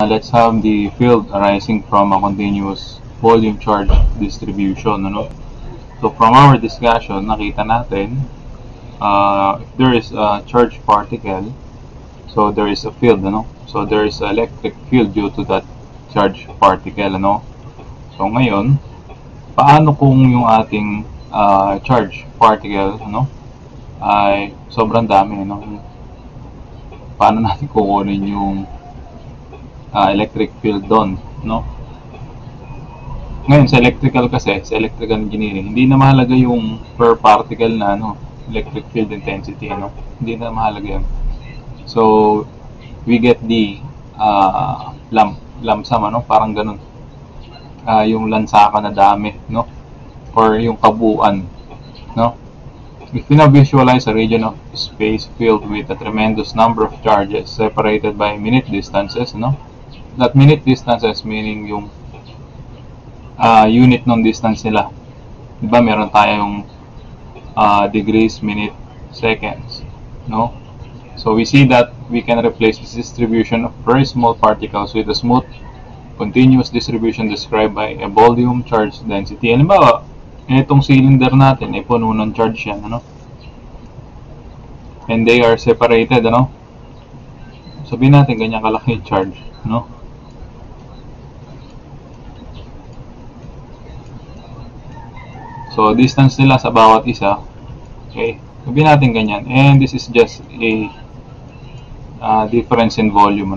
let's have the field arising from a continuous volume charge distribution. Ano? So from our discussion, nakita natin if there is a charged particle, so there is a field. Ano? So there is an electric field due to that charged particle. Ano? So ngayon, paano kung yung ating charged particle ay sobrang dami? Paano natin kukunin yung electric field doon, Ngayon sa electrical kasi, sa electrical engineering, hindi na mahalaga yung per particle na electric field intensity, Hindi na mahalaga 'yan. So we get the lump sum, parang ganun. Yung lansakan na dami, Or yung kabuuan, If we now visualize a region of space filled with a tremendous number of charges separated by minute distances, That minute distances meaning yung unit ng distance nila. Diba meron tayong degrees, minute, seconds, So we see that we can replace this distribution of very small particles with a smooth, continuous distribution described by a volume charge density. Halimbawa, itong cylinder natin ay puno ng charge yan, And they are separated, Sabihin natin ganyan kalaki yung charge, So distance nila sa bawat isa, okay, sabihin natin ganyan, and this is just a difference in volume,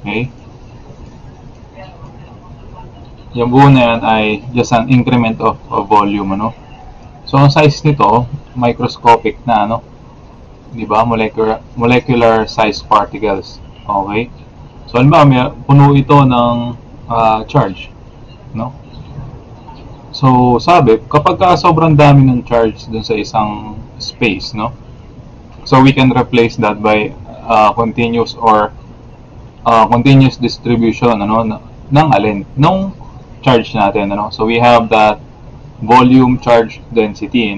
Okay, yung buo na yan ay just an increment of volume, So ang size nito microscopic na, diba, molecular size particles, okay. So halimbawa puno ito ng charge, So sabi, kapag sobrang dami ng charge dun sa isang space, So we can replace that by continuous or continuous distribution, ng alin? Nung charge natin, So we have that volume charge density,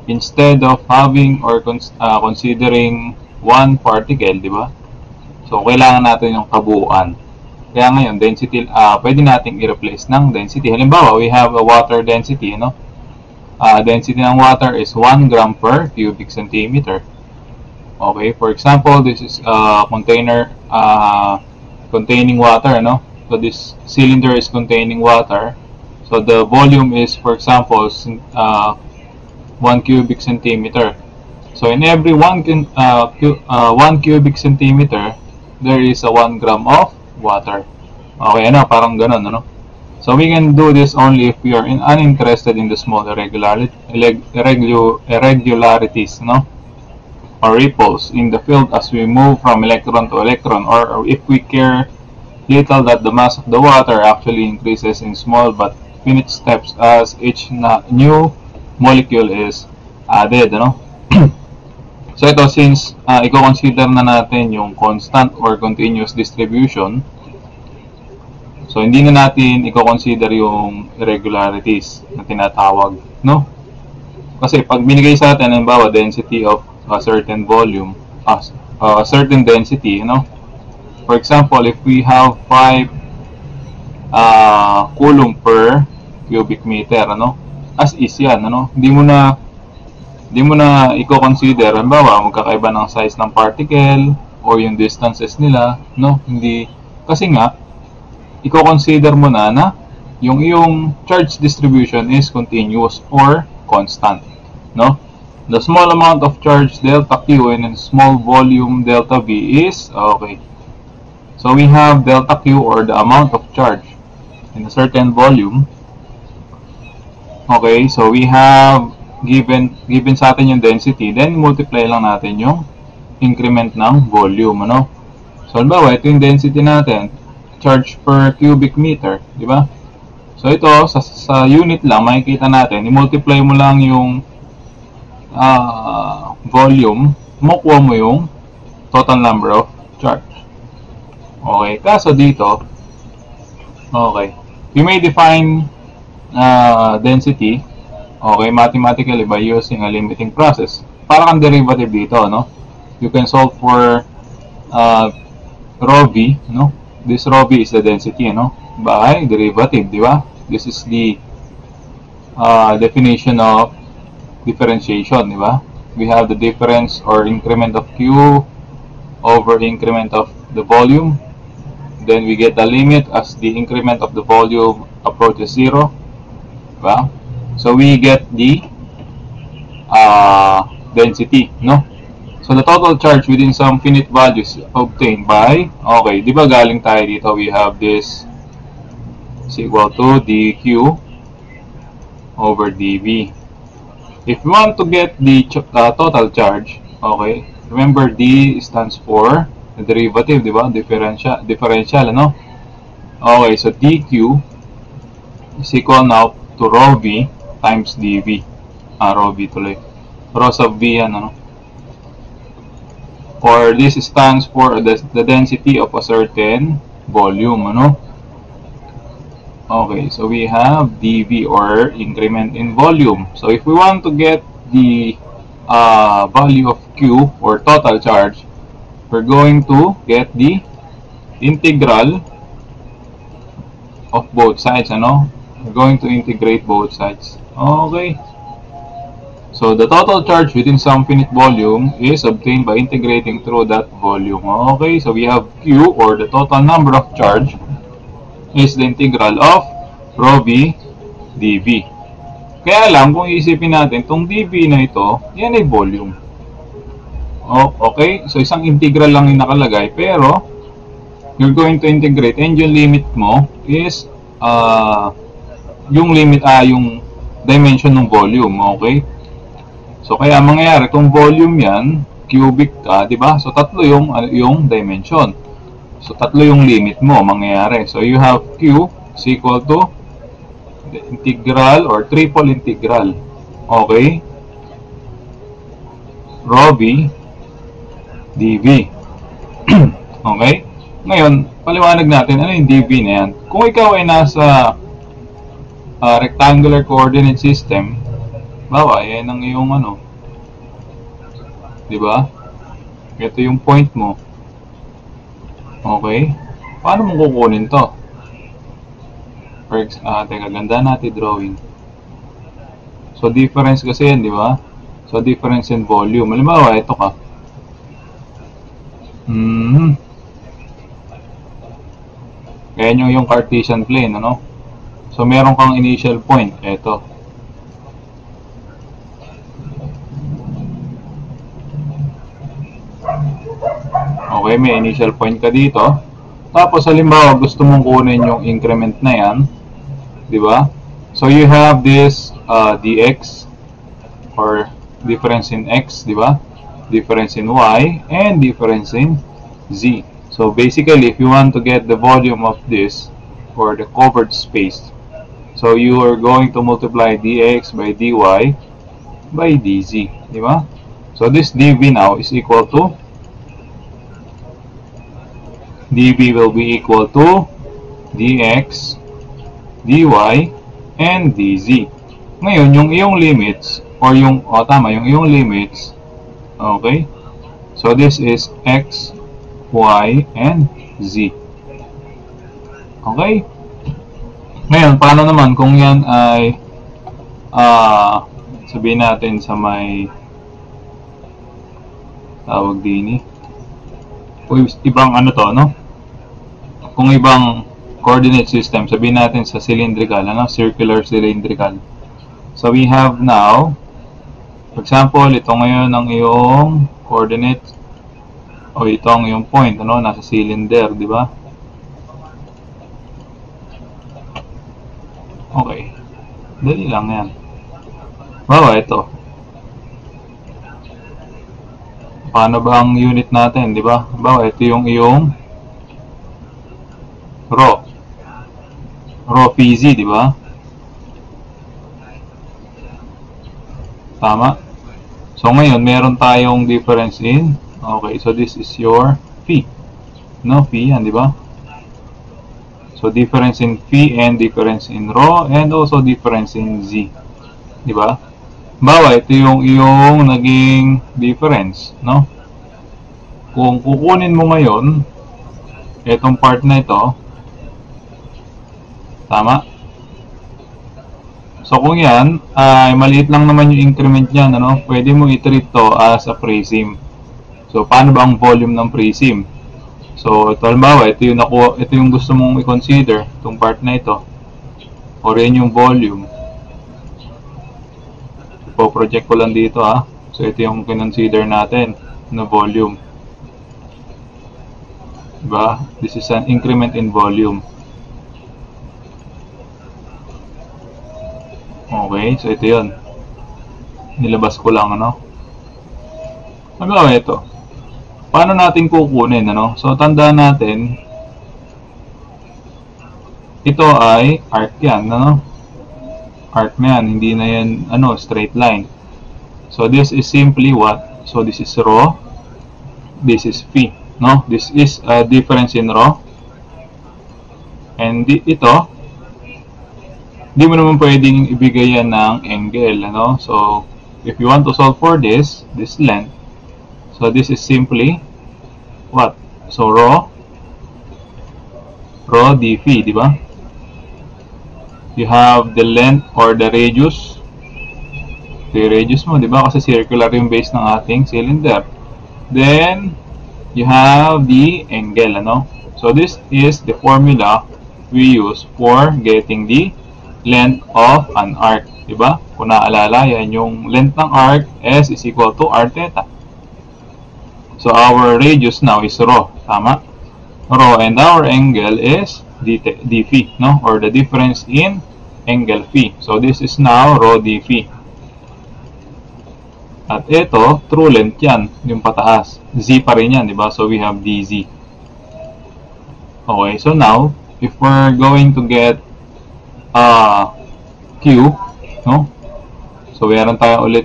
Instead of having or considering one particle, di ba? So kailangan natin yung kabuuan. Kaya ngayon, density, pwede nating i-replace ng density. Halimbawa, we have a water density, Density ng water is 1 gram per cubic centimeter. Okay, for example, this is a container containing water, So this cylinder is containing water. So the volume is, for example, 1 cubic centimeter. So in every 1 cubic centimeter, there is a 1 gram of water. Okay, parang ganun, So we can do this only if we are uninterested in the small irregularities, or ripples in the field as we move from electron to electron, or if we care little that the mass of the water actually increases in small but finite steps as each new molecule is added, So ito, since i-consider na natin yung constant or continuous distribution, so hindi na natin i-consider yung irregularities na tinatawag, Kasi pag binigay sa atin, halimbawa, density of a certain volume, a certain density, For example, if we have 5 coulomb per cubic meter, as is yan, Hindi mo na i-consider, halimbawa, magkakaiba ng size ng particle o yung distances nila, Hindi, kasi nga, i-consider mo na yung iyong charge distribution is continuous or constant, The small amount of charge delta Q and small volume delta V is, okay. So we have delta Q, or the amount of charge in a certain volume. Okay, so we have given sa atin yung density, then multiply lang natin yung increment ng volume, So halimbawa, ito yung density natin, charge per cubic meter, di ba? So ito, sa unit lang, makikita natin, i-multiply mo lang yung volume, makuha mo yung total number of charge. Okay, kaso dito, okay, we may define density, okay, mathematically by using a limiting process. Para kang derivative dito, You can solve for rho v, no? This rho v is the density, no? By derivative, di ba? This is the definition of differentiation, di ba? We have the difference or increment of Q over increment of the volume. Then we get the limit as the increment of the volume approaches 0. Diba? So we get the density, no? So the total charge within some finite values obtained by, okay, di ba galing tayo dito, we have this is equal to dq over dv. If we want to get the total charge, okay, remember d stands for the derivative, di ba? Differential, ano? Okay, so dq is equal now to rho v times dv. Rho v tuloy. Rho sub v yan, ano? Or this stands for the density of a certain volume, ano? Okay, so we have dV or increment in volume. So if we want to get the value of Q or total charge, we're going to get the integral of both sides, ano? We're going to integrate both sides. Okay. So the total charge within some finite volume is obtained by integrating through that volume. Okay, so we have Q, or the total number of charge, is the integral of rho v dv. Kaya lang, kung iisipin natin, itong dv na ito, yan ay volume. Okay, so isang integral lang yung nakalagay, pero you're going to integrate, and yung limit mo is yung dimension ng volume. Okay. So kaya mangyayari kung volume yan, cubic ka, di ba? So tatlo yung dimension. So tatlo yung limit mo mangyayari. So you have Q is equal to the integral or triple integral. Okay? Rho v dv. Okay? Ngayon, paliwanag natin ano yung dv na yan. Kung ikaw ay nasa rectangular coordinate system, bawa, yan ang iyong ano. Diba? Ito yung point mo. Okay? Paano mo kukunin to? Teka, ganda natin drawing. So, difference kasi yan, di ba? So, difference in volume. Halimbawa, ito ka. Kaya yung Cartesian plane, ano? So, meron kang initial point. Ito. Okay, may initial point ka dito. Tapos, halimbawa, gusto mong kunin yung increment na yan. Di ba? So, you have this dx or difference in x, di ba? Difference in y and difference in z. So, basically, if you want to get the volume of this or the covered space, so you are going to multiply dx by dy by dz. Di ba? So, this dv now is equal to dv will be equal to dx, dy, and dz. Ngayon, yung iyong limits, or yung iyong limits, okay? So, this is x, y, and z. Okay? Ngayon, paano naman kung yan ay sabihin natin sa may tawag din ibang ano to, no? Kung ibang coordinate system, sabihin natin sa cylindrical, ano? Circular cylindrical. So, we have now, for example, ito ngayon ang iyong coordinate, o ito ang iyong point, ano? Nasa cylinder, di ba? Okay. Dali lang yan. Bawa, ito. Paano ba ang unit natin, di ba? Bawa, ito yung iyong rho pz, di ba? Tama. So ngayon meron tayong difference in, okay, so this is your phi. No, phi yan, di ba? So difference in phi and difference in rho and also difference in z. Di ba? Bawa, ito yung iyong naging difference, no? Kung kukunin mo ngayon Itong part na ito, tama? So kung yan, ay maliit lang naman yung increment niyan, ano? Pwede mo i-treat to as a prism. So paano ba ang volume ng prism? So ito halimbawa, ito yung gusto mong i-consider, itong part na ito. Or yan yung volume. Ipo-project ko lang dito ha. So ito yung kinonsider natin na volume. Diba? This is an increment in volume. Okay, so ito yun. Nilabas ko lang, ano? Ano ba ito? Paano natin kukunin, ano? So tandaan natin, ito ay arc yan, ano? Arc na yan, hindi na yan, ano, straight line. So this is simply what? So this is rho, this is phi, no? This is a difference in rho. And ito, di mo naman pwedeng ibigay yan ng angle, ano? So if you want to solve for this length, so this is simply what? So rho d phi, di ba? You have the length or the radius. Ito yung radius mo, di ba? Kasi circular yung base ng ating cylinder. Then, you have the angle, ano? So, this is the formula we use for getting the length of an arc, di ba? Kung naalala, yan yung length ng arc, S is equal to r theta. So, our radius now is rho, tama? Rho, and our angle is d phi, no? Or the difference in angle phi. So, this is now rho d phi. At ito, true length yan, yung pataas. Z pa rin yan, di ba? So, we have dz. Okay, so now, if we're going to get Q, no? So, meron tayo ulit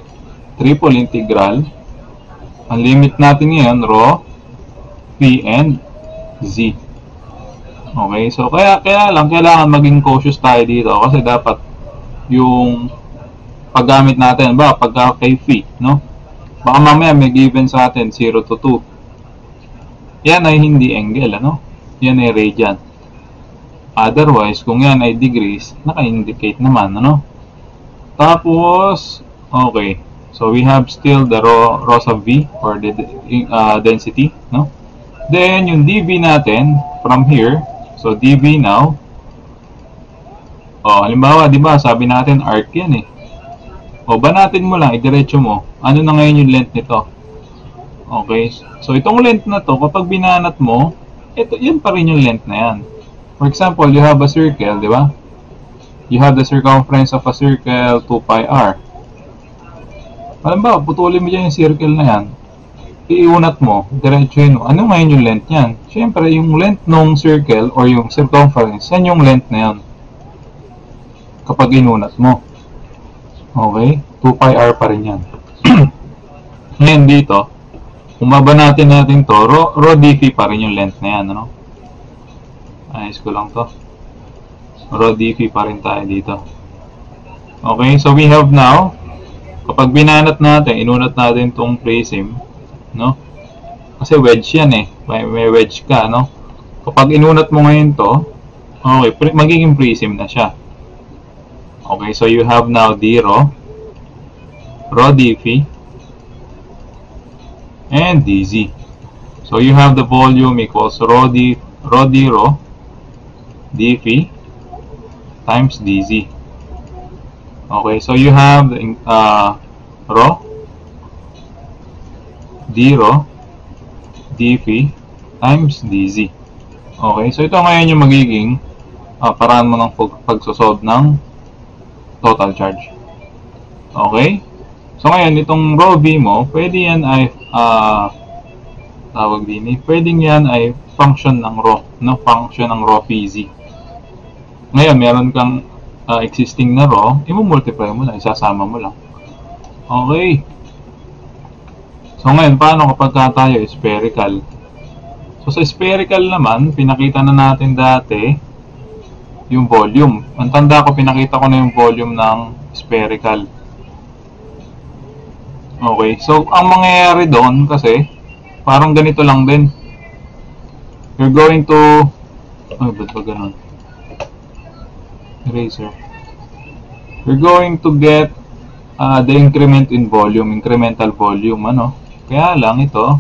triple integral. Ang limit natin ngayon, rho, phi, and z. Okay, so kaya lang, kailangan maging cautious tayo dito kasi dapat yung paggamit natin, ba, pagka kay phi, no? Baka mamaya may given sa atin 0 to 2. Yan ay hindi angle, ano? Yan ay radian. Otherwise, kung yan ay degrees, naka-indicate naman, ano? Tapos, okay. So, we have still the rho sub v or the density, no? Then, yung dv natin from here, so dv now, halimbawa, di ba, sabi natin arc yan eh. Banatin mo lang, idiretso mo. Ano na ngayon yung length nito? Okay. So, itong length na to, kapag binanat mo, yun pa rin yung length na yan. For example, you have a circle, di ba? You have the circumference of a circle, 2 pi r. Alam ba, putulin mo dyan yung circle na yan. Iunat mo, diretsoin mo. Ano ngayon yung length yan? Siyempre, yung length ng circle or yung circumference, yan yung length na yan. Kapag inunat mo. Okay? 2 pi r pa rin yan. Ngayon dito, kung babanatin natin to, rho d phi pa rin yung length na yan, ano? Ayos ko lang to. Rho d phi pa rin tayo dito. Okay, so we have now, kapag binanat natin, inunat natin tong prism, no? Kasi wedge yan eh. May wedge ka, no? Kapag inunat mo ngayon to, okay, magiging prism na siya. Okay, so you have now d rho d phi, and dz. So you have the volume equals rho d phi times dz. Okay, so you have rho d phi times dz. Okay, so ito ngayon yung magiging paraan mo ng pagsosolve ng total charge. Okay? So ngayon, itong rho v mo, pwede yan ay tawag din eh, pwedeng yan ay function ng rho, no? Function ng rho phi z. Ngayon, meron kang existing na rho, i-multiply mo lang, isasama mo lang. Okay. So ngayon, paano kapag tayo spherical? So sa spherical naman, pinakita na natin dati yung volume. Ang tanda ko, pinakita ko na yung volume ng spherical. Okay, so ang mangyayari doon kasi parang ganito lang din. you're going to, ba't ba ganun? Eraser. You're going to get the increment in volume, incremental volume, ano? Kaya lang ito,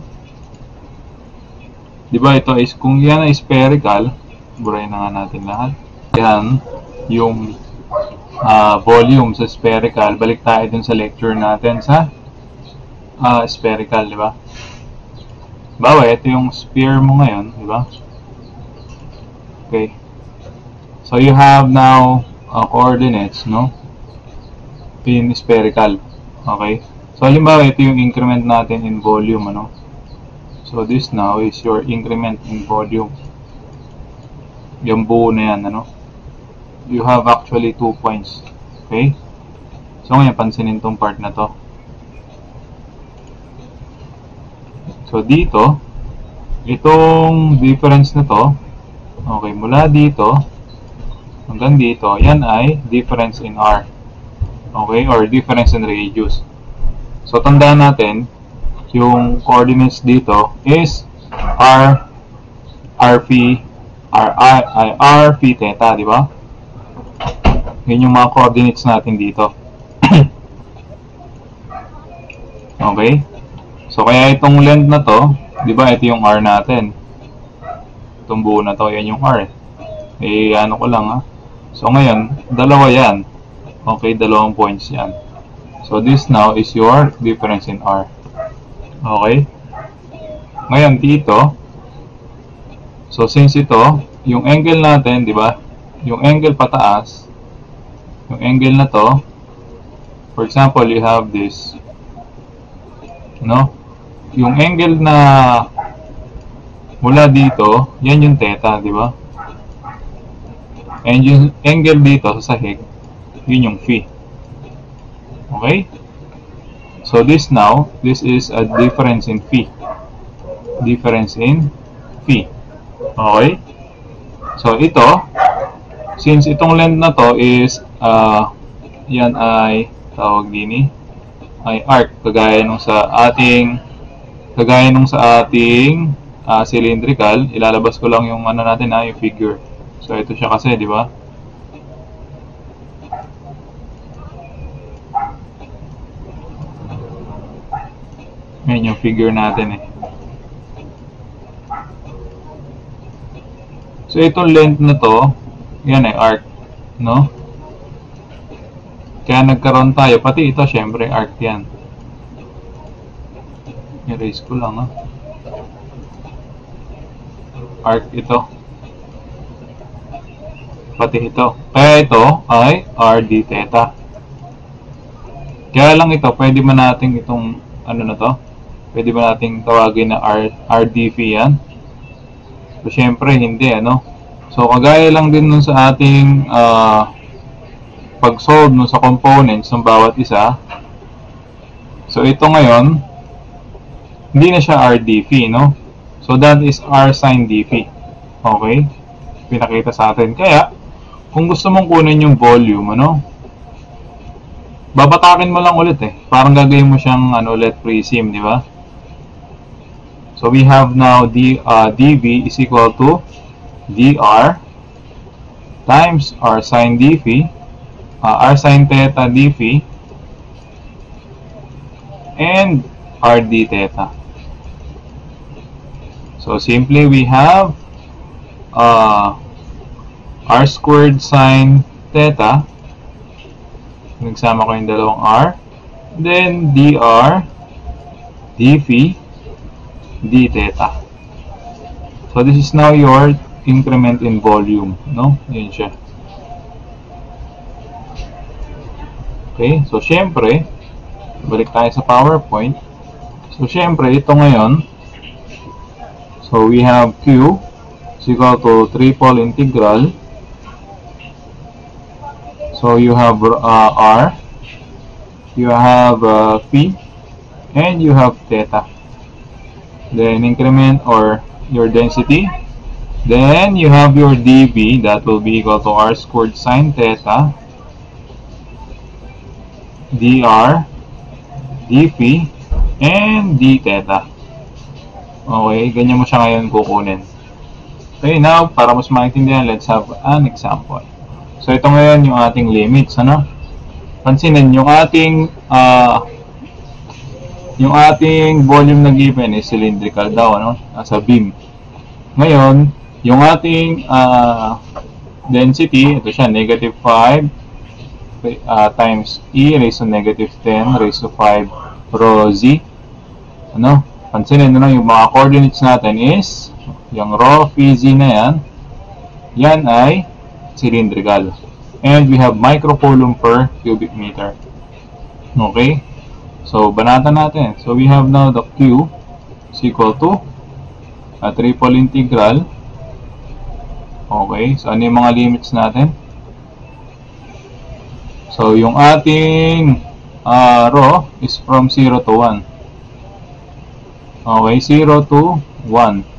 di ba ito is, kung yan ay spherical, burahin na nga natin lahat. Yan, yung volume sa spherical. Balik tayo dun sa lecture natin sa spherical, di ba? Bawa, ito yung sphere mo ngayon, di ba? Okay. So, you have now coordinates, no? In spherical. Okay. So, halimbawa, ito yung increment natin in volume, ano? So, this now is your increment in volume. Yung buo na yan, ano? You have actually 2 points. Okay? So, ngayon, pansinin tong part na to. So, dito, itong difference na to, okay, mula dito hanggang dito, yan ay difference in R. Okay? Or difference in radius. So, tandaan natin, yung coordinates dito is R, RP, RP theta, di ba? Yun yung mga coordinates natin dito. Okay? So, kaya itong length na to, di ba, ito yung R natin. Itong buo na to, yan yung R. Eh, ano ko lang, ha. So, ngayon, dalawa yan. Okay, dalawang points yan. So, this now is your difference in R. Okay? Ngayon, dito, so, since ito, yung angle natin, di ba, yung angle pataas, yung angle na to, for example, you have this, no? Yung angle na mula dito, yan yung theta, di ba? And yung angle dito sa sahig, yun yung phi. Okay? So this now, this is a difference in phi. Difference in phi. Okay? So ito, since itong length na to is, yan ay, tawag din ay arc, kagaya nung sa ating cylindrical. Ilalabas ko lang yung ano natin, yung figure. So ito siya kasi, di ba? Yan yung figure natin So itong length na to, yan ay arc, no? Kaya nagkaroon tayo, pati ito syempre arc yan. Erase ko lang, arc ito. Pati ito. Kaya ito ay RD theta. Kaya lang ito, pwede ba natin itong, ano na to? Pwede ba nating tawagin na RD phi yan? So, syempre, hindi, ano? So, kagaya lang din nun sa ating pag-solve nun sa components ng bawat isa. So, ito ngayon, hindi na siya RD phi, no? So, that is R sin d phi. Okay? Pinakita sa atin. Kaya, kung gusto mong kunin yung volume, ano? Babatakin mo lang ulit Parang gagawin mo siyang ulit prism, di ba? So, we have now dV is equal to dr times R sin d phi, R sin theta d phi, and R d theta. So, simply we have R squared sin theta. Nagsama ko yung dalawang R. Then, dr d phi d theta. So, this is now your increment in volume, no? Yun siya. Okay, so syempre, balik tayo sa PowerPoint. So, syempre, ito ngayon, so we have Q is equal to triple integral. So, you have R, you have phi, and you have theta. Then, increment or your density. Then, you have your dV, that will be equal to R squared sin theta, dr, d phi, and d theta. Okay, ganyan mo siya ngayon kukunin. Okay, now, para mas maintindihan, let's have an example. So, ito ngayon yung ating limits, ano? Pansinin, yung ating volume na given is cylindrical daw, ano? Nasa beam. Ngayon, yung ating density, ito siya, negative 5 times E raised to negative 10 raised to 5 rho Z. Ano? Pansinin nyo, yung mga coordinates natin is, yung rho phi Z na yan ay cylindrical. And we have microcoulomb per cubic meter. Okay? So, banatan natin. So, we have now the Q is equal to a triple integral. Okay? So, ano yung mga limits natin? So, yung ating rho is from 0 to 1. Okay? 0 to 1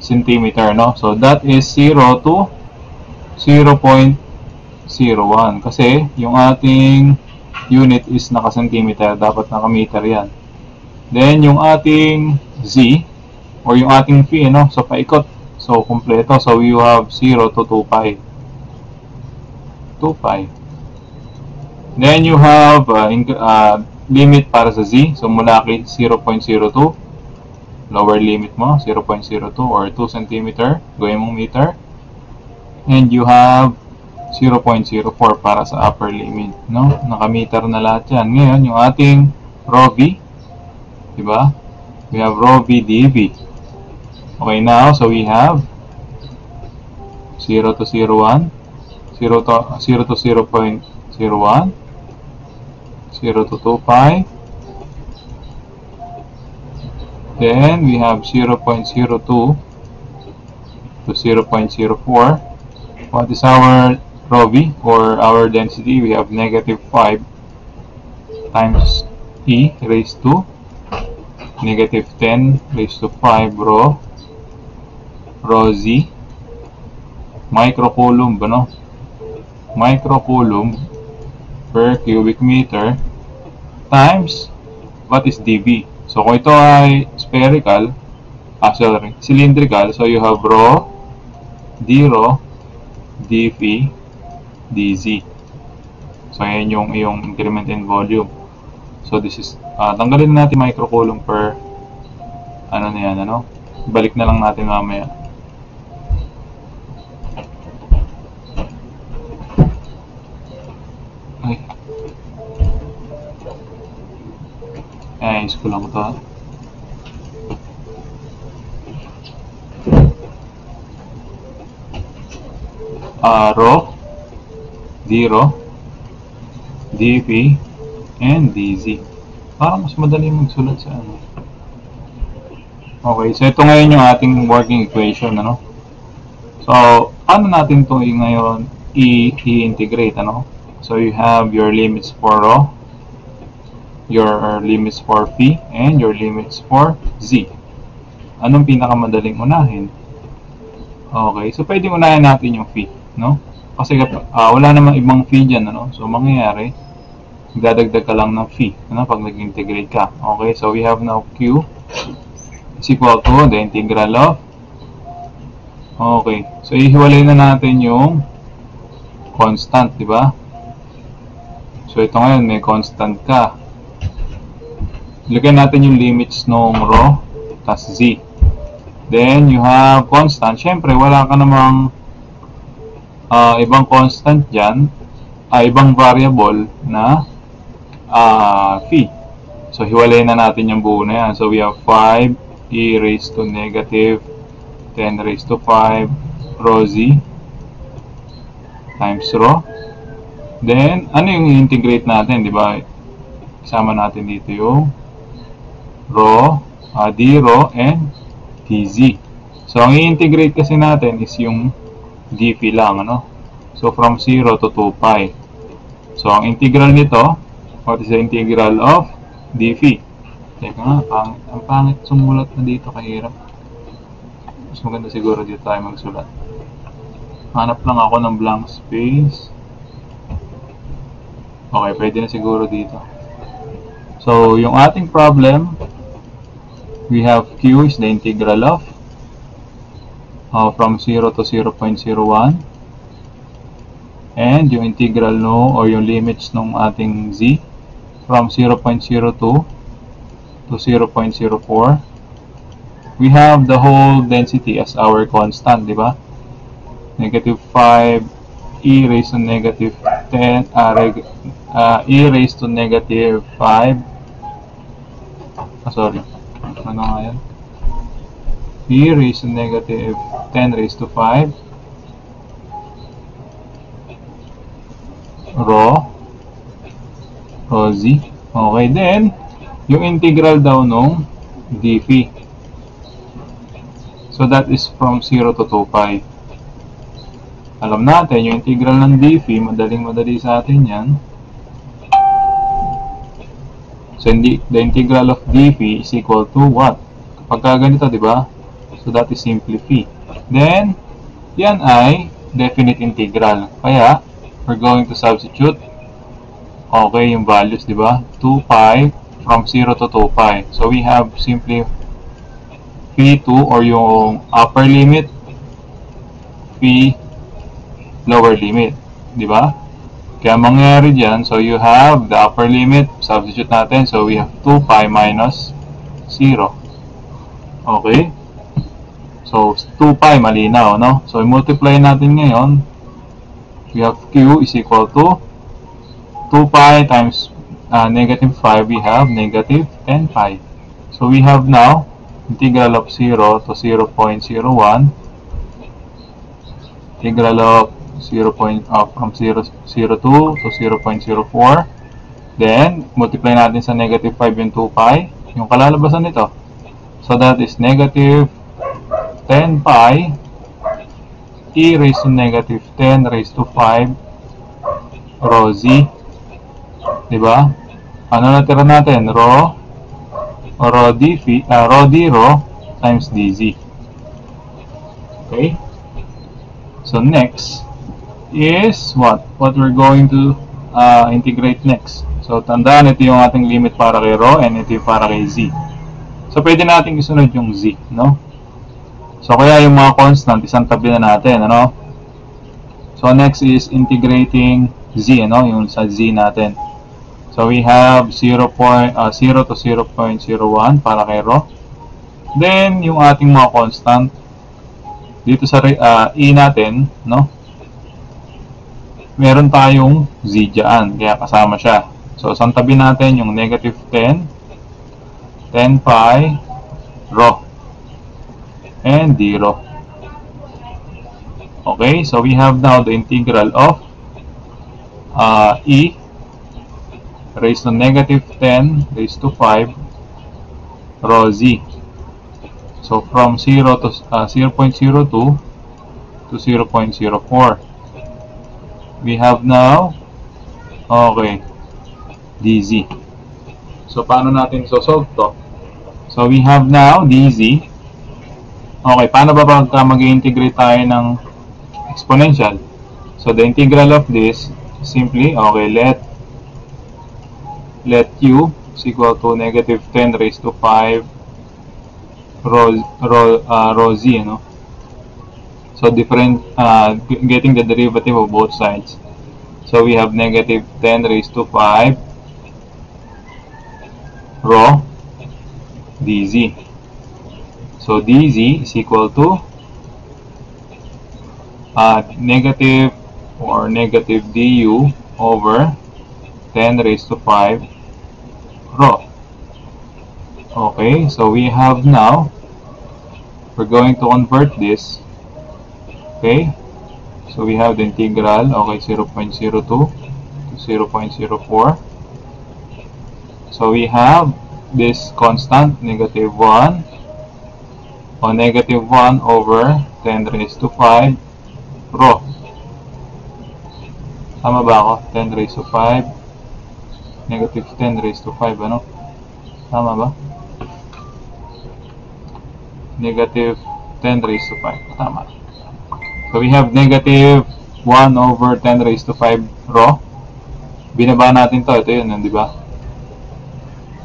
centimeter, no? So, that is 0 to 0.01 kasi yung ating unit is naka-centimeter, dapat naka-meter yan. Then, yung ating Z or yung ating phi, no? So, paikot. So, kompleto. So, you have 0 to 2 pi. 2 pi. Then, you have limit para sa Z. So, mula kay 0.02. Lower limit mo, 0.02 or 2 cm. Gawin mong meter. And you have 0.04 para sa upper limit, no? Naka-meter na lahat yan. Ngayon, yung ating rho V, diba? We have rho V dV. Okay, now, so we have 0 to 0.1, 0 to 0.01, 0 to 2 pi. Then, we have 0.02 to 0.04. What is our rho V or our density? We have negative 5 times E raised to negative 10 raised to 5 rho Z microcoulomb, ano? Microcoulomb per cubic meter times what is dV. So, kung ito ay spherical, cylindrical, so you have rho, d rho, dV, dz. So, ayan yung iyong increment in volume. So, this is, tanggalin natin microcoulomb per, ano na yan, ano? Balik na lang natin mamaya. Ay. Ayos ko lang ito. Rho, d rho, dV, and dz. Parang mas madali magsulat sa ano. Okay, so ito ngayon yung ating working equation, ano? So, paano natin ito ngayon i-integrate, ano? So, you have your limits for rho, your limits for phi, and your limits for z. Anong pinakamadaling unahin? Okay, so pwedeng unahin natin yung phi, no? Kasi wala namang ibang phi dyan, ano? So, mangyayari, dadagdag ka lang ng phi, ano? Pag nag-integrate ka. Okay, so we have now Q is equal to the integral of, okay, so ihiwalay na natin yung constant, di ba? So, ito ngayon, may constant ka. Lagyan natin yung limits ng rho tas z. Then, you have constant. Siyempre, wala ka namang ibang constant dyan, ibang variable na phi. So, hiwalay na natin yung buo na yan. So, we have 5 e raised to negative 10 raised to 5 rho z times rho. Then, ano yung i-integrate natin, di ba? Isama natin dito yung rho, d rho, and dz. So, ang i-integrate kasi natin is yung dv lang, ano? So, from 0 to 2 pi. So, ang integral nito, what is the integral of dv? Teka nga, ang pangit sumulat na dito, kahirap. Mas maganda siguro dito tayo magsulat. Hanap lang ako ng blank space. Okay, pwede na siguro dito. So, yung ating problem, we have Q is the integral of from 0 to 0.01. And yung integral no, or yung limits ng ating z from 0.02 to 0.04. We have the whole density as our constant, di ba? Negative 5 e raised to negative 10, e raised to negative 5. Sorry. Ano nga yan? E raised to negative 10 raised to 5 rho z. Okay, then yung integral daw nung dphi. So that is from 0 to 2 pi. Alam natin yung integral ng dphi, madaling-madali sa atin yan. So the integral of dphi is equal to what? Kapag ganito, di ba? So that is simply phi. Then yan ay definite integral. Kaya we're going to substitute yung values, di ba? 2 pi from 0 to 2 pi. So we have simply phi 2 or yung upper limit, phi lower limit, di ba? Kaya mangyayari dyan, so you have the upper limit, substitute natin, so we have 2 pi minus 0. Okay? So 2 pi malinaw, no? So i-multiply natin ngayon, we have q is equal to 2 pi times negative 5, we have negative 10 pi. So we have now integral of 0 to 0.01, integral of 0. From 0.02 to 0.04. Then, multiply natin sa negative 5 yung 2 pi, yung kalalabasan nito. So that is negative 10 pi e raised to negative 10 raised to 5 rho z. Diba? Ano natira natin? Rho d rho times dz. Okay? So next is what we're going to integrate next. So tandaan, ito yung ating limit para kay rho and ito yung para kay z. So pwede natin isunod yung z, no? So kaya yung mga constant, isang tabi na natin, ano? So next is integrating z, ano? Yung sa z natin. So we have 0 to 0.01 para kay rho. Then yung ating mga constant dito sa e natin, no? Meron tayong z dyan, kaya kasama siya. So isang tabi natin yung negative 10 pi rho and d rho. Okay, so we have now the integral of e raised to negative 10 raised to 5 rho z. So from 0 to 0.02 to 0.04. We have now dz. So paano natin solve to? So we have now dz. Okay, paano ba pagka mag-integrate tayo ng exponential? So the integral of this simply, let q is equal to negative 10 raised to 5 rho z, no? So getting the derivative of both sides. So we have negative 10 raised to 5 rho dz. So dz is equal to negative du over 10 raised to 5 rho. Okay, so we have now, we're going to convert this. Okay, so we have the integral, 0.02 to 0.04. So we have this constant, negative 1, or negative 1 over 10 raised to 5 rho. Tama ba ako? 10 raised to 5, negative 10 raised to 5, ano? Tama ba? Negative 10 raised to 5. Tama. So we have negative 1 over 10 raised to 5 rho. Binaba natin to. Ito yun, di ba?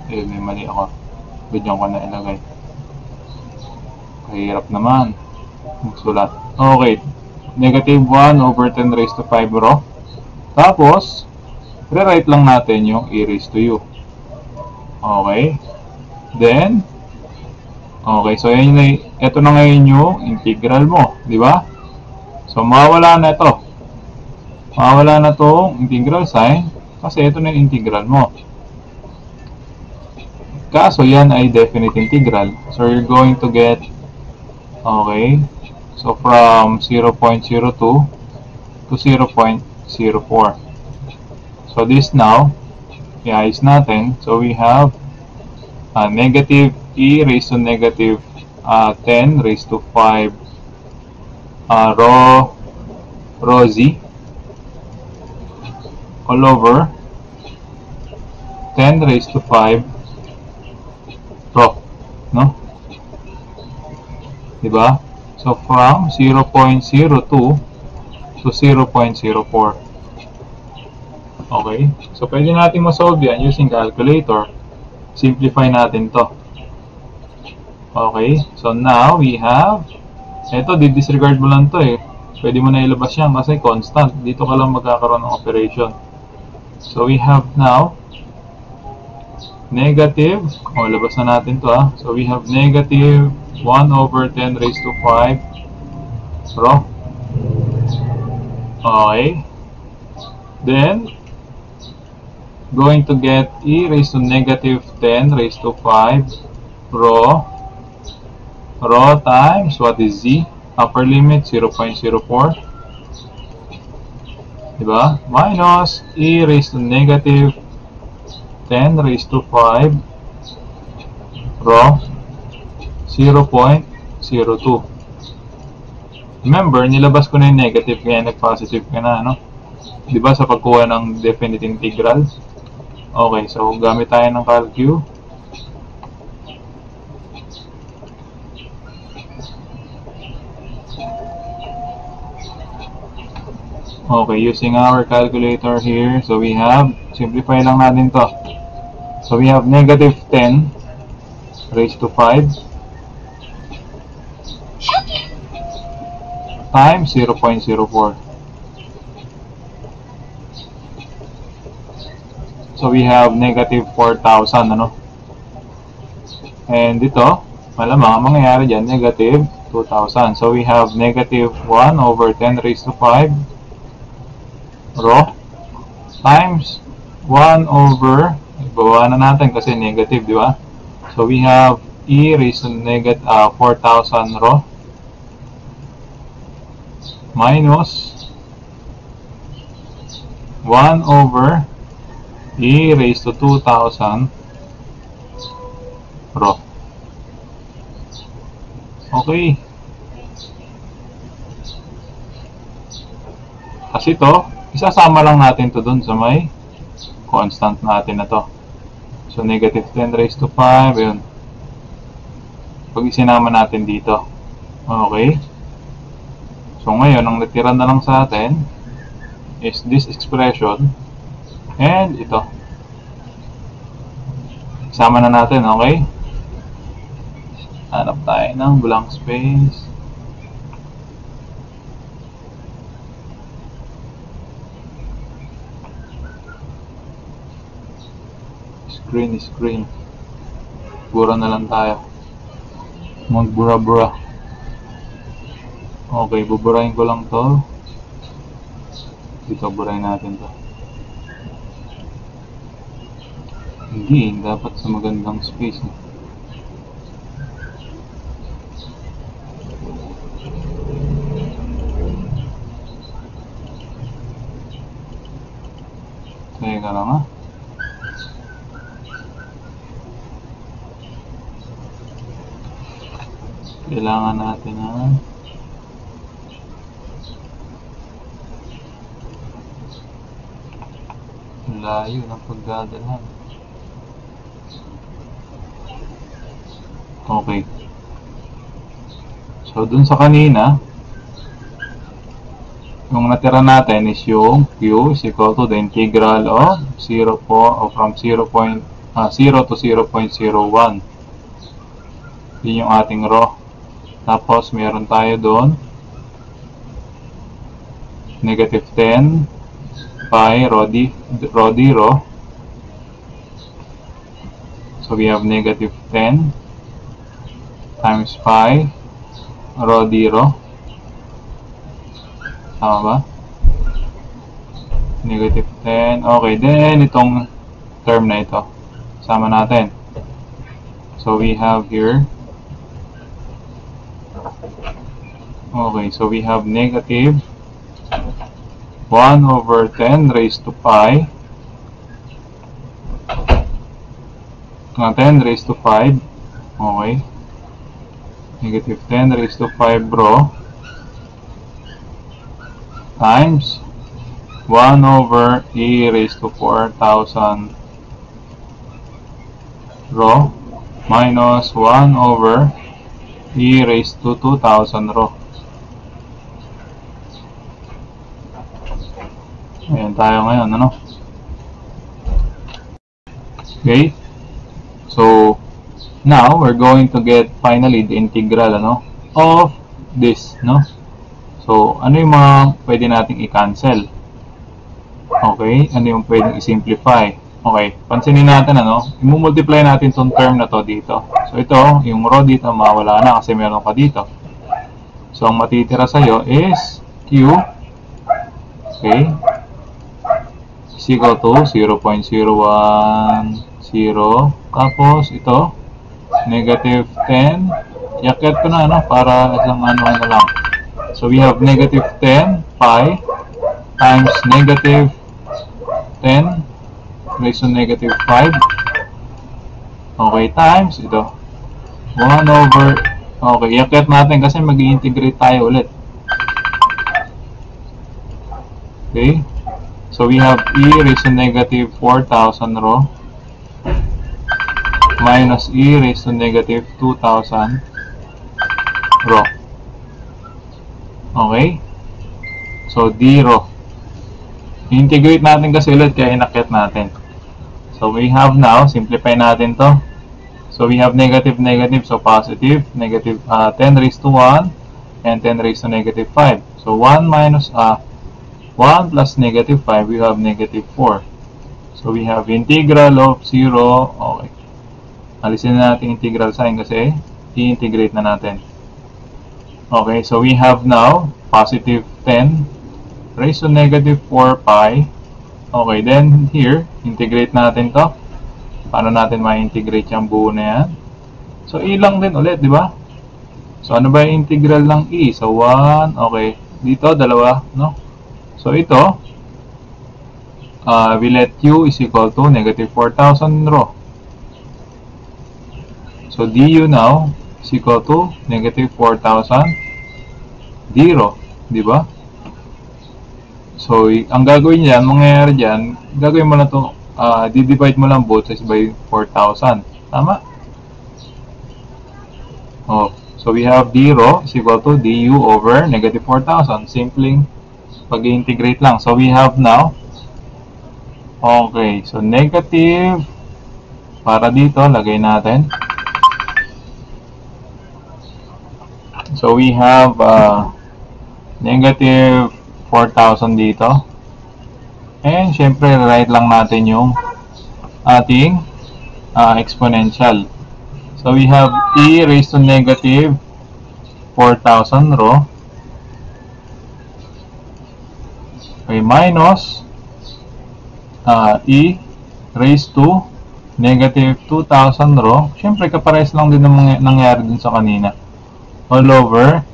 May mali ako. Bigyan ko na ilagay. Kahirap naman. magsulat. Okay. Negative 1 over 10 raised to 5 rho. Tapos, rewrite lang natin yung e raised to u. Okay. Then, okay. So, ito na ngayon yung integral mo. Di ba? So, mawawala na ito. Mawawala na itong integral sign kasi ito na yung integral mo. Kaso, yan ay definite integral. So, you're going to get, okay, so from 0.02 to 0.04. So, this now, iayos natin. So, we have negative e raised to negative 10 raised to 5 rho z all over 10 raised to 5 rho, no? Diba? So, from 0.02 to 0.04. Okay? So, pwede natin masolve yan using calculator. Simplify natin to. Okay? So, now, we have, ito, disregard mo lang to eh. Pwede mo na ilabas yan kasi constant. Dito ka lang magkakaroon ng operation. So, we have now, negative, labas na natin to ah. So, we have negative 1 over 10 raised to 5 rho. Okay. Then, going to get e raised to negative 10 raised to 5 rho. Rho times, what is z? Upper limit, 0.04. Diba? Minus e raised to negative 10 raised to 5 rho 0.02. Remember, nilabas ko na yung negative kaya nag-positive ka na, no? Diba sa pagkuha ng definite integral? Okay, so gamit tayo ng calcu. Okay, using our calculator here, so we have, simplify lang natin to. So we have negative 10 raised to 5 times 0.04. So we have negative 4,000, ano? And dito, malamang mangyayari dyan, negative 2,000. So we have negative 1 over 10 raised to 5 rho times 1 over, bawa na natin kasi negative, di ba? So we have e raised to negative 4,000 rho minus 1 over e raised to 2,000 rho. Okay. Kasi ito, isasama lang natin to dun sa may constant natin na to. So, negative 10 raised to 5, yun. Pag isinama natin dito. Okay. So, ngayon, ang natira na lang sa atin is this expression and ito. Isama na natin, okay? Hanap tayo ng blank space. Screen. Bura na lang tayo. Magbura-bura. Okay, buburahin ko lang to. Dito, burahin natin to. Hindi, dapat sa magandang space. Teka lang ha. Kailangan natin ng layo ng pagdadalhan. Okay. So, dun sa kanina, yung natira natin is yung q is equal to the integral of 0 from 0 to 0.01. Yun yung ating rho. Tapos, meron tayo doon. Negative 10 pi rho d rho. So, we have negative 10 times pi rho d rho. Tama ba? Negative 10. Okay, then itong term na ito. Sama natin. So, we have here. Okay, so we have negative 1 over 10 raised to pi. 10 raised to 5. Okay. Negative 10 raised to 5 rho. Times 1 over e raised to 4,000 rho minus 1 over e raised to 2,000 rho. Ayan tayo ngayon, ano? Okay. So, now we're going to get finally the integral, ano, of this, no? So, ano yung mga pwede nating i-cancel? Okay, ano yung pwedeng i-simplify? Okay, pansinin natin, ano, i-multiply natin itong term na to dito. So, ito, yung rho dito, mawala na kasi meron ka dito. So, ang matitira sa'yo is Q, okay, is equal to 0.010. Tapos, ito, negative 10. Yakyat ko na, ano, para isang ano na lang. So, we have negative 10 pi times negative 10 raised to negative 5. Okay, times ito. 1 over, okay, yakyat natin kasi mag-i-integrate tayo ulit. Okay, so we have e raised to negative 4,000 rho minus e raised to negative 2,000 rho. Okay, so d rho. Integrate natin kasi ulit kaya inakyat natin. So we have now, simplify natin to. So we have negative, negative, so positive, negative 10 raised to 1 and 10 raised to negative 5. So 1 minus 1 plus negative 5, we have negative 4. So we have integral of 0. Okay, alisin na natin integral sign kasi i-integrate na natin. Okay, so we have now positive 10 raised to negative 4 pi. Okay, then here, integrate natin to. Paano natin ma-integrate yung buo na yan? So, e lang din ulit, di ba? So, ano ba yung integral ng e? So, 1, okay. Dito, dalawa, no? So, ito, we let q is equal to negative 4,000 rho. So, du now is equal to negative 4,000 d rho, di ba? So, ang gagawin niyan, mangyayari dyan, gagawin mo na ito, di-divide mo lang both sides by 4,000. Tama? Oh, so, we have d rho is equal to du over negative 4,000. Simpleng pag-integrate lang. So, we have now, okay, so, negative, para dito, lagay natin. So, we have negative 4,000 dito. And, syempre, write lang natin yung ating exponential. So, we have e raised to negative 4,000 rho. Okay, minus e raised to negative 2,000 rho. Syempre, kapares lang din ng nangyari dun sa kanina. All over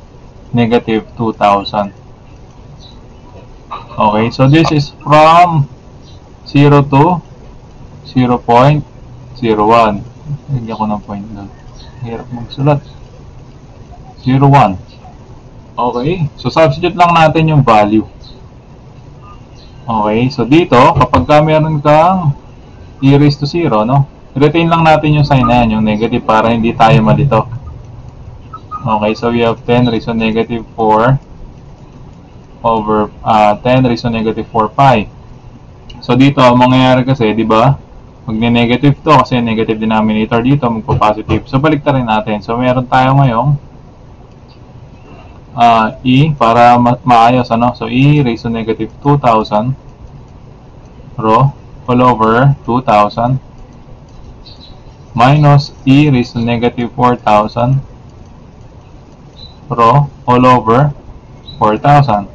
negative 2,000. Okay, so this is from 0 to 0.01. Lagyan ko ng point doon. Hirap magsulat. 0.1. Okay, so substitute lang natin yung value. Okay, so dito, kapag ka meron kang e raised to 0, no? Retain lang natin yung sign na yan, yung negative, para hindi tayo malito. Okay, so we have 10 raised to negative 4 over 10 raised to negative 4 pi. So dito, mangyayari kasi, di ba? Magne-negative to kasi negative denominator dito, magpo-positive. So balik rin natin. So meron tayo ngayong E para maayos, ano? So, E raised to negative 2,000 rho all over 2,000 minus E raised to negative 4,000 rho all over 4,000.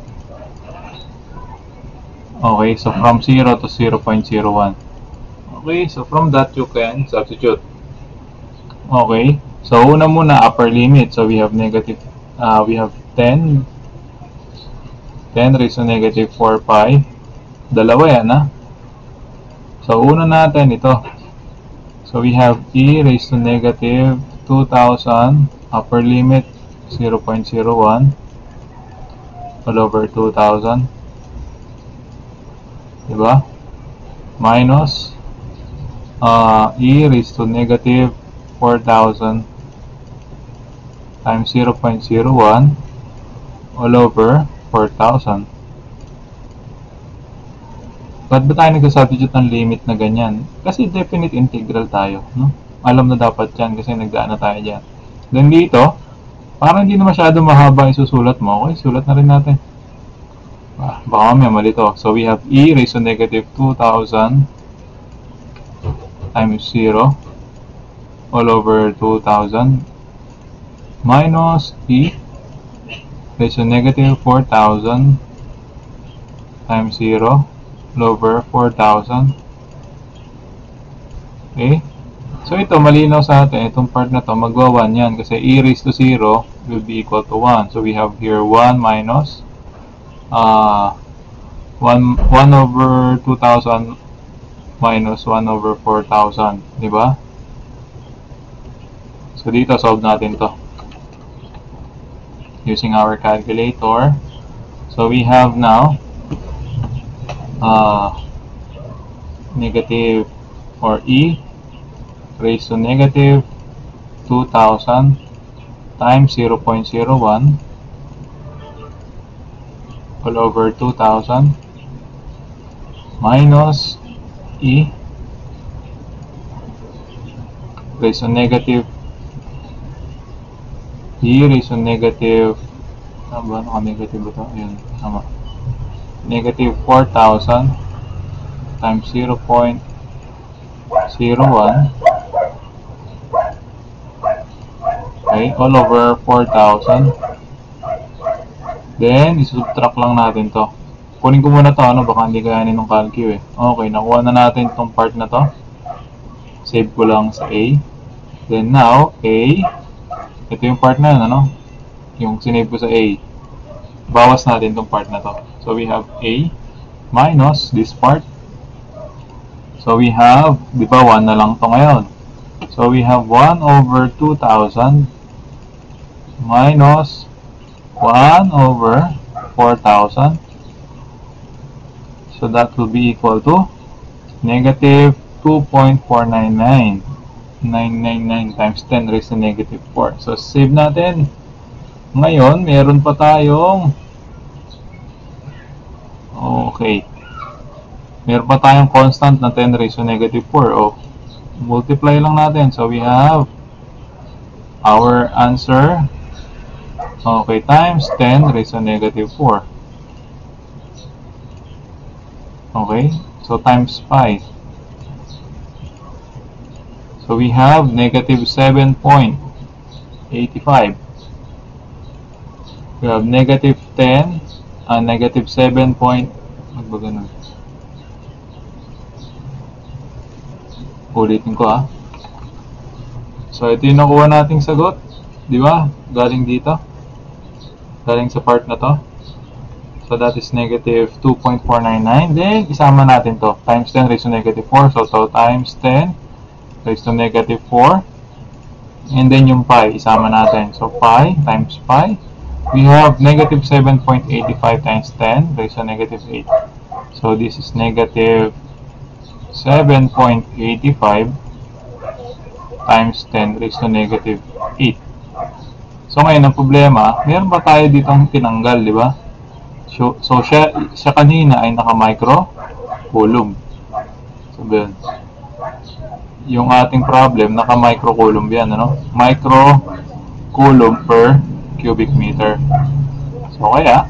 Okay, so from 0 to 0.01. Okay, so from that you can substitute. Okay, so una muna upper limit. So we have negative, we have 10 raised to negative 4 pi. Dalawa yan, ha? So una natin ito. So we have E raised to negative 2,000 upper limit 0.01 all over 2,000. Diba? Minus E raised to negative 4,000 times 0.01 all over 4,000. Ba't ba tayo nag-substitute ng limit na ganyan? Kasi definite integral tayo, no? Alam na dapat yan kasi nagdaan na tayo dyan. Then dito, parang hindi na masyado mahaba isusulat mo. Okay, sulat na rin natin. Baka may mali to. So we have E raised to negative 2,000 times 0 all over 2,000 minus E raised to negative 4,000 times 0 all over 4,000. Okay? So ito, malinaw sa atin. Itong part na to, magwa 1 yan. Kasi E raised to 0 will be equal to 1. So we have here 1 minus 1 over 2,000 minus 1 over 4,000. Diba? So dito, solve natin to using our calculator. So we have now negative, or E raised to negative 2,000 times 0.01 all over 2,000 minus E raised to negative negative ito? Ayun, tama. Negative 4,000 times 0.01 okay, all over 4,000. Then, isubtract lang natin to. Kunin ko muna to, ano, baka hindi kayanin ng calcu eh. Okay, nakuha na natin tong part na to. Save ko lang sa A. Then now, A, ito yung part na yun, ano? Yung sinave ko sa A. Bawas natin tong part na to. So we have A minus this part. So we have, di ba, 1 na lang to ngayon. So we have 1 over 2,000 minus 1 over 4,000. So that will be equal to negative 2.499. 999 times 10 raised to negative 4. So save natin. Ngayon, meron pa tayong meron pa tayong constant na 10 raised to negative 4. Multiply lang natin. So we have our answer times 10 raised to negative 4. Okay, so times 5. So we have negative 7.85. We have negative 10 and negative 7 point, ulitin ko ah. So ito yung nakuha nating sagot, di ba? Galing dito, galing sa part na to. So that is negative 2.499. Then isama natin to, times 10 raised to negative 4. So times 10 raised to negative 4. And then yung pi, isama natin. So pi times pi. We have negative 7.85 times 10 raised to negative 8. So this is negative 7.85 times 10 raised to negative 8. So ngayon ang problema, meron ba tayo ditong tinanggal, di ba? So siya kanina ay naka-micro coulomb. So yung ating problem naka-micro coulomb yan, ano? Micro coulomb per cubic meter. So kaya,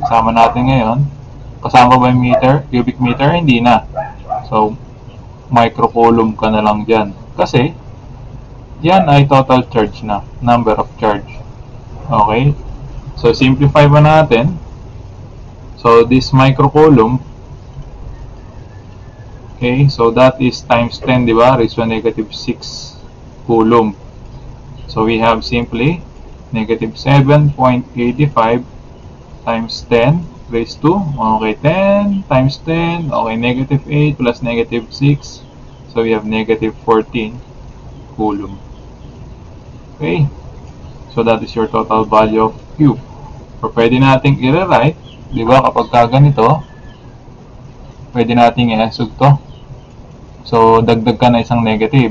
kasama natin ngayon, kasama ba yung meter, cubic meter? Hindi na. So, microcoulomb ka na lang dyan. Kasi, yan ay total charge na, number of charge. Okay? So, simplify ba natin? So, this microcoulomb, okay, so that is times 10, di ba? Raised to negative 6 coulomb. So, we have simply negative 7.85 times 10 raised to, okay, 10 times 10, okay, negative 8 plus negative 6. So, we have negative 14 coulomb. Okay? So, that is your total value of Q. Or pwede nating i-rewrite, di ba, kapag ganito, pwede nating i-esog to. So, dagdag ka na isang negative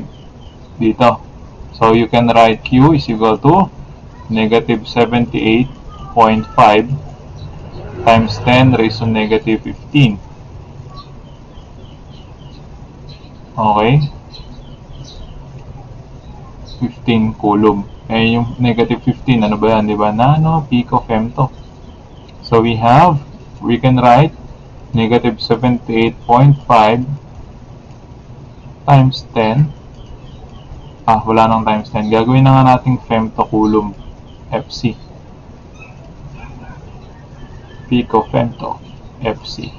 dito. So, you can write Q is equal to negative 78.5 times 10 raised to negative 15. Okay? 15 coulomb. Eh, yung negative 15, ano ba yan? Diba? Nano, pico, femto. So, we can write negative 78.5 times 10. Wala nang times 10. Gagawin na nga nating femto coulomb. FC. Pico, femto, FC.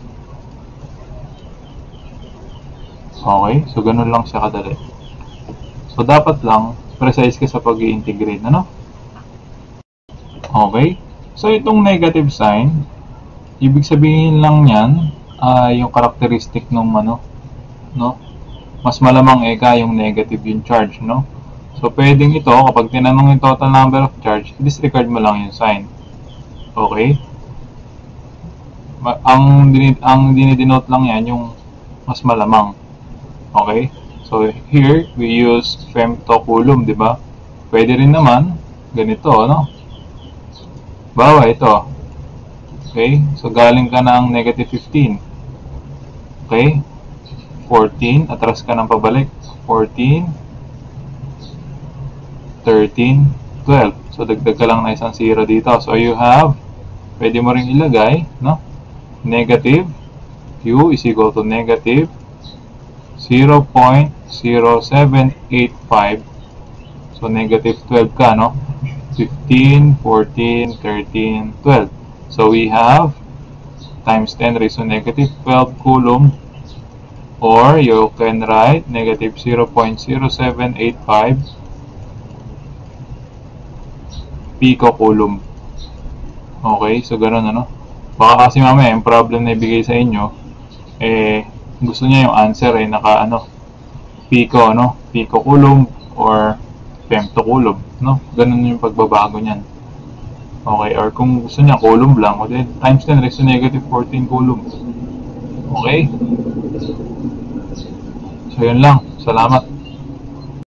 Okay? So, ganun lang siya kadali. So, dapat lang precise ka sa pag-i-integrate, ano? Okay? So, itong negative sign, ibig sabihin lang yan, yung characteristic nung ano, no? Mas malamang yung negative yung charge, no? So, pwedeng ito, kapag tinanong yung total number of charge, disregard mo lang yung sign. Okay? Ang dinidenote lang yan, yung mas malamang. Okay? So, here, we use femtocoulomb, di ba? Pwede rin naman, ganito, no? Bawa, ito. Okay? So, galing ka ng negative 15. Okay? 14, atras ka ng pabalik. 14, 13, 12. So, dagdag ka lang na isang 0 dito. So, you have, pwede mo rin ilagay, no? Negative, Q is equal to negative 0.0785. So, negative 12 ka, no? 15, 14, 13, 12. So, we have times 10 raised to negative 12 coulomb, or you can write negative 0.0785 picocoulomb. Okay? So, ganun, ano? Baka kasi mamaya, yung problem na ibigay sa inyo, gusto niya yung answer naka pico, no? Picocoulomb or femtocoulomb, no? Ganun yung pagbabago niyan. Okay, or kung gusto niya coulomb lang, o then times 10 raised to negative 14 coulomb. Okay? So yun lang. Salamat.